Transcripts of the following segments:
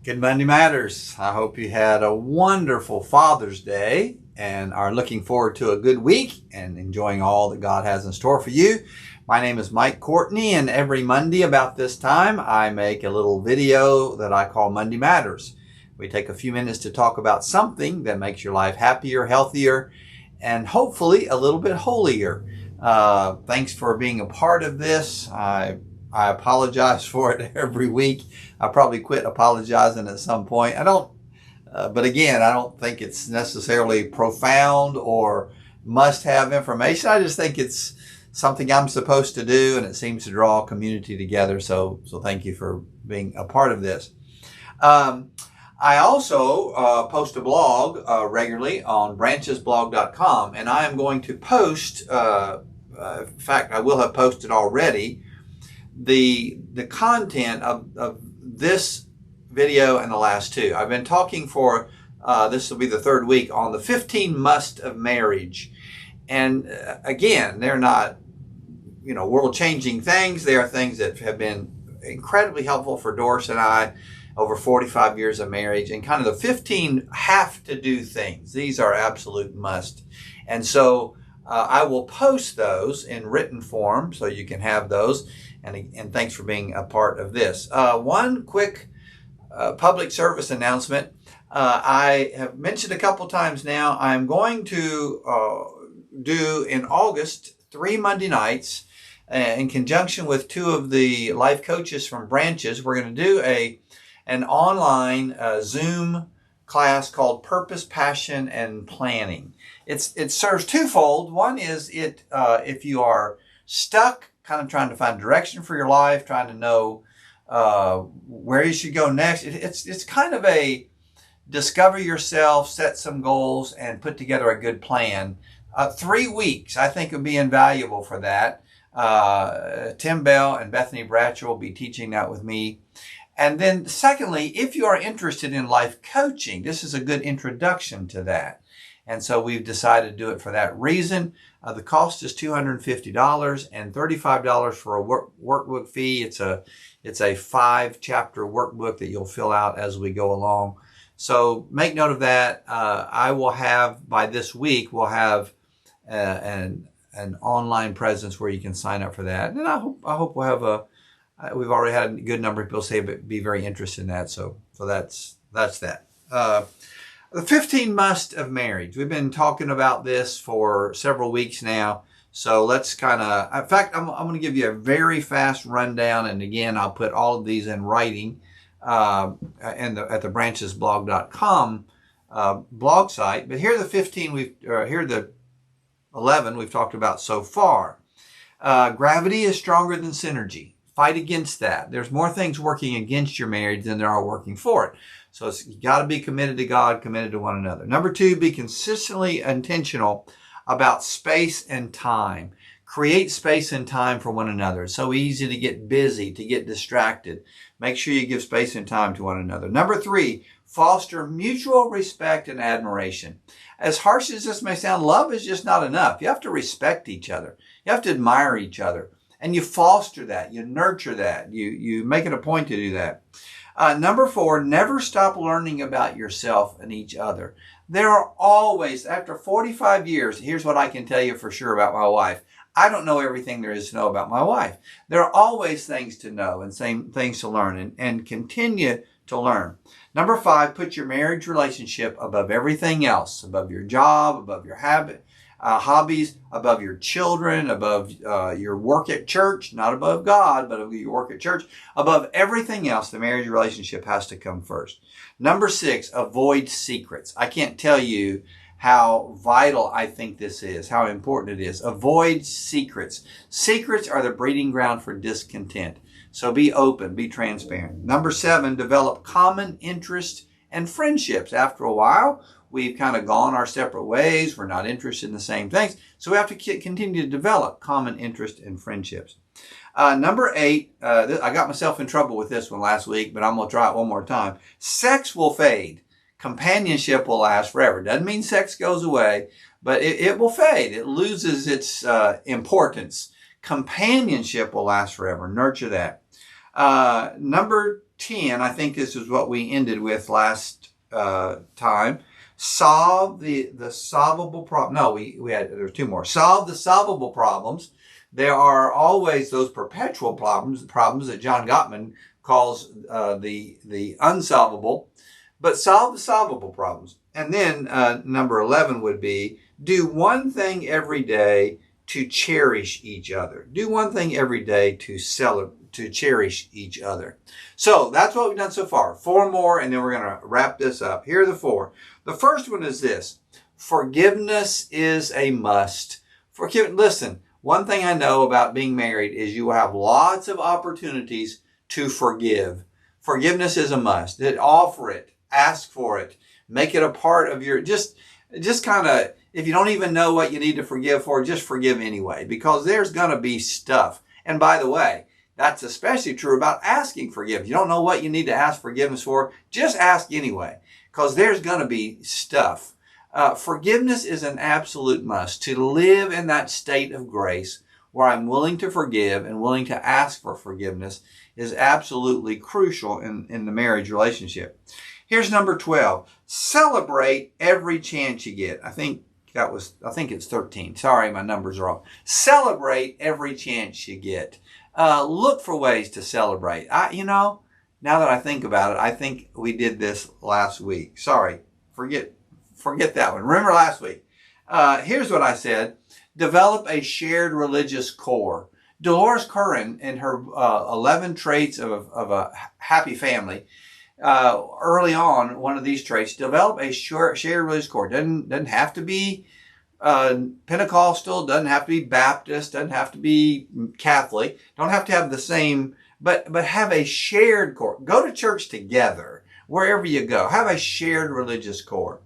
Good Monday Matters. I hope you had a wonderful Father's Day and are looking forward to a good week and enjoying all that God has in store for you. My name is Mike Courtney, and every Monday about this time, I make a little video that I call Monday Matters. We take a few minutes to talk about something that makes your life happier, healthier, and hopefully a little bit holier. Thanks for being a part of this. I apologize for it every week. I probably quit apologizing at some point. But again, I don't think it's necessarily profound or must-have information. I just think it's something I'm supposed to do, and it seems to draw a community together. So thank you for being a part of this. I also post a blog regularly on branchesblog.com, and I am going to post, in fact, I will have posted already, the content of this video and the last two. I've been talking for, this will be the third week, on the 15 must of marriage. And again, they're not, world-changing things. They are things that have been incredibly helpful for Doris and I over 45 years of marriage, and kind of the 15 have-to-do things. These are absolute must. And so I will post those in written form so you can have those. And thanks for being a part of this. One quick public service announcement. I have mentioned a couple times now, I'm going to do in August 3 Monday nights in conjunction with 2 of the life coaches from Branches. We're going to do an online Zoom class called Purpose, Passion, and Planning. It serves twofold. One is if you are stuck, kind of trying to find direction for your life, trying to know where you should go next. It's kind of a discover yourself, set some goals, and put together a good plan. 3 weeks, I think, would be invaluable for that. Tim Bell and Bethany Bratcher will be teaching that with me. And then secondly, if you are interested in life coaching, this is a good introduction to that. And so we've decided to do it for that reason. The cost is $250 and $35 for a workbook fee. It's a 5-chapter workbook that you'll fill out as we go along. So make note of that. I will have, by this week, we'll have an online presence where you can sign up for that. And I hope we'll have we've already had a good number of people say be very interested in that. So that's that. The 15 must of marriage. We've been talking about this for several weeks now. So let's kind of, in fact, I'm going to give you a very fast rundown. And again, I'll put all of these in writing at the branchesblog.com blog site. But here are the 15 here are the 11 we've talked about so far. Gravity is stronger than synergy. Fight against that. There's more things working against your marriage than there are working for it. So you got to be committed to God, committed to one another. Number 2, be consistently intentional about space and time. Create space and time for one another. It's so easy to get busy, to get distracted. Make sure you give space and time to one another. Number 3, foster mutual respect and admiration. As harsh as this may sound, love is just not enough. You have to respect each other. You have to admire each other. And you foster that. You nurture that. You make it a point to do that. Number 4, never stop learning about yourself and each other. There are always, after 45 years, here's what I can tell you for sure about my wife. I don't know everything there is to know about my wife. There are always things to know and things to learn and continue to learn. Number 5, put your marriage relationship above everything else, above your job, above your hobbies, above your children, above your work at church, not above God, but above your work at church. Above everything else, the marriage relationship has to come first. Number 6, avoid secrets. I can't tell you how vital I think this is, how important it is. Avoid secrets. Secrets are the breeding ground for discontent. So be open, be transparent. Number 7, develop common interests and friendships. After a while, we've kind of gone our separate ways. We're not interested in the same things. So we have to continue to develop common interest and friendships. Number 8, I got myself in trouble with this one last week, but I'm going to try it one more time. Sex will fade. Companionship will last forever. Doesn't mean sex goes away, but it will fade. It loses its importance. Companionship will last forever. Nurture that. Number 10, I think this is what we ended with last time. Solve the solvable problem. No, there's two more. Solve the solvable problems. There are always those perpetual problems that John Gottman calls the unsolvable, but solve the solvable problems. And then number 11 would be do one thing every day to cherish each other. Do one thing every day to cherish each other. So that's what we've done so far. 4 more, and then we're going to wrap this up. Here are the 4. The first one is this. Forgiveness is a must. Listen, one thing I know about being married is you will have lots of opportunities to forgive. Forgiveness is a must. Offer it. Ask for it. Make it a part of your, just kind of, if you don't even know what you need to forgive for, just forgive anyway, because there's going to be stuff. And by the way, that's especially true about asking forgiveness. You don't know what you need to ask forgiveness for, just ask anyway, because there's going to be stuff. Forgiveness is an absolute must. To live in that state of grace where I'm willing to forgive and willing to ask for forgiveness is absolutely crucial in the marriage relationship. Here's number 12. Celebrate every chance you get. I think it's 13. Sorry, my numbers are off. Celebrate every chance you get. Look for ways to celebrate. Now that I think about it, I think we did this last week. Sorry, forget that one. Remember last week. Here's what I said. Develop a shared religious core. Dolores Curran, in her 11 traits of a happy family, early on, one of these traits, develop a shared religious core. Doesn't have to be Pentecostal, doesn't have to be Baptist, doesn't have to be Catholic, don't have to have the same, but have a shared core. Go to church together, wherever you go. Have a shared religious core.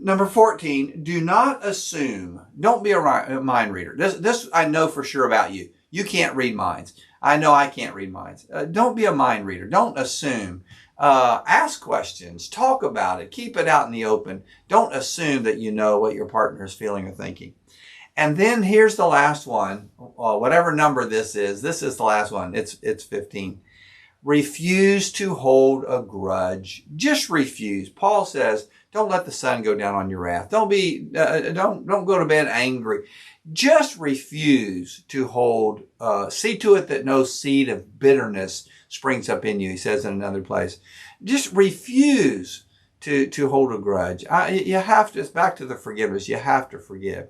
Number 14, do not assume. Don't be a mind reader. This I know for sure about you. You can't read minds. I know I can't read minds. Don't be a mind reader. Don't assume. Ask questions. Talk about it. Keep it out in the open. Don't assume that you know what your partner is feeling or thinking. And then here's the last one. Whatever number this is the last one. It's 15. Refuse to hold a grudge. Just refuse. Paul says, don't let the sun go down on your wrath. Don't go to bed angry. Just refuse to hold, see to it that no seed of bitterness springs up in you, he says in another place. Just refuse to hold a grudge. You have to, it's back to the forgiveness. You have to forgive.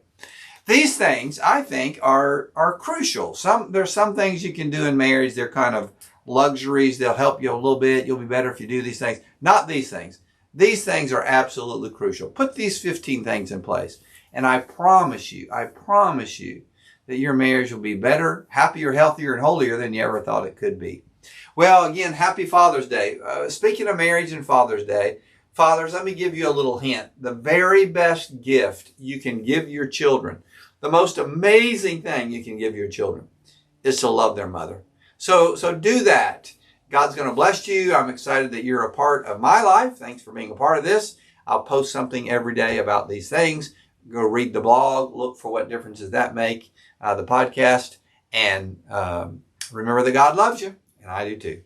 These things, I think, are crucial. There's some things you can do in marriage. They're kind of luxuries. They'll help you a little bit. You'll be better if you do these things. Not these things. These things are absolutely crucial. Put these 15 things in place. And I promise you that your marriage will be better, happier, healthier, and holier than you ever thought it could be. Well, again, happy Father's Day. Speaking of marriage and Father's Day, fathers, let me give you a little hint. The very best gift you can give your children, the most amazing thing you can give your children, is to love their mother. So do that. God's going to bless you. I'm excited that you're a part of my life. Thanks for being a part of this. I'll post something every day about these things. Go read the blog. Look for what differences that make, the podcast. And remember that God loves you, and I do too.